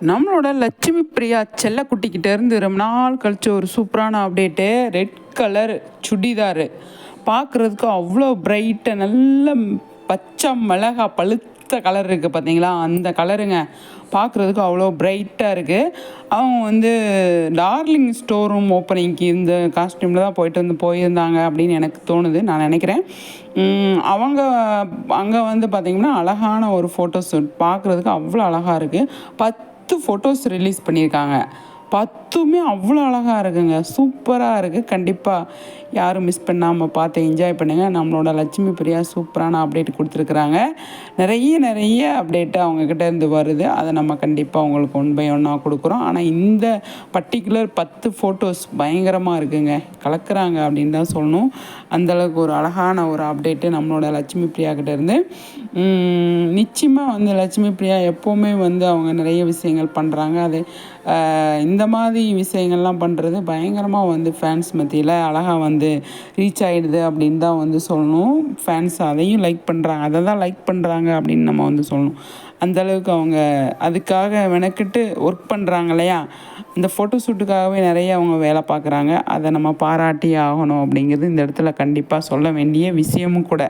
நம்மளோட லட்சுமி பிரியா செல்லக்குட்டிக்கிட்ட இருந்து ரொம்ப நாள் கழிச்சு ஒரு சூப்பரான அப்டேட்டு. ரெட் கலர் சுடிதாரு பார்க்குறதுக்கு அவ்வளோ பிரைட்டு, நல்ல பச்சை மிளகா பழுத்த கலர் இருக்குது பார்த்தீங்களா, அந்த கலருங்க. பார்க்குறதுக்கு அவ்வளோ பிரைட்டாக இருக்குது. அவங்க வந்து டார்லிங் ஸ்டோர் ரூம் ஓப்பனிங்க்கு இந்த காஸ்டியூமில் தான் போயிருந்தாங்க அப்படின்னு எனக்கு தோணுது, நான் நினைக்கிறேன். அவங்க அங்கே வந்து பார்த்திங்கன்னா அழகான ஒரு ஃபோட்டோ ஷூட் பார்க்குறதுக்கு அவ்வளோ அழகாக இருக்குது. 10 ஃபோட்டோஸ் ரிலீஸ் பண்ணியிருக்காங்க. 10மே அவ்வளோ அழகாக இருக்குங்க, சூப்பராக இருக்குது. கண்டிப்பாக யாரும் மிஸ் பண்ணாமல் பார்த்து என்ஜாய் பண்ணுங்கள். நம்மளோட லட்சுமி பிரியா சூப்பரான அப்டேட் கொடுத்துருக்குறாங்க. நிறைய அப்டேட்டு அவங்கக்கிட்ட இருந்து வருது. அதை நம்ம கண்டிப்பாக உங்களுக்கு ஒன் பை ஒன்னாக கொடுக்குறோம். ஆனால் இந்த பர்டிகுலர் 10 ஃபோட்டோஸ் பயங்கரமாக இருக்குங்க, கலக்குறாங்க அப்படின்னு தான் சொல்லணும். அந்தளவுக்கு ஒரு அழகான ஒரு அப்டேட்டு நம்மளோட லட்சுமி பிரியா கிட்ட இருந்து. நிச்சயமாக வந்து லட்சுமி பிரியா எப்போவுமே வந்து அவங்க நிறைய விஷயங்கள் பண்ணுறாங்க. அது இந்த மாதிரி விஷயங்கள்லாம் பண்ணுறது பயங்கரமாக வந்து ஃபேன்ஸ் மத்தியில் அழகாக வந்து ரீச் ஆகிடுது அப்படின்னு தான் வந்து சொல்லணும். ஃபேன்ஸ் அதையும் லைக் பண்ணுறாங்க, அதை தான் லைக் பண்ணுறாங்க அப்படின்னு நம்ம வந்து சொல்லணும். அந்தளவுக்கு அவங்க அதுக்காக மெனக்கிட்டு ஒர்க் பண்ணுறாங்க இல்லையா. இந்த ஃபோட்டோ ஷூட்டுக்காகவே நிறைய அவங்க வேலை பார்க்குறாங்க. அதை நம்ம பாராட்டி ஆகணும் அப்படிங்கிறது இந்த இடத்துல கண்டிப்பாக சொல்ல வேண்டிய விஷயமும் கூட.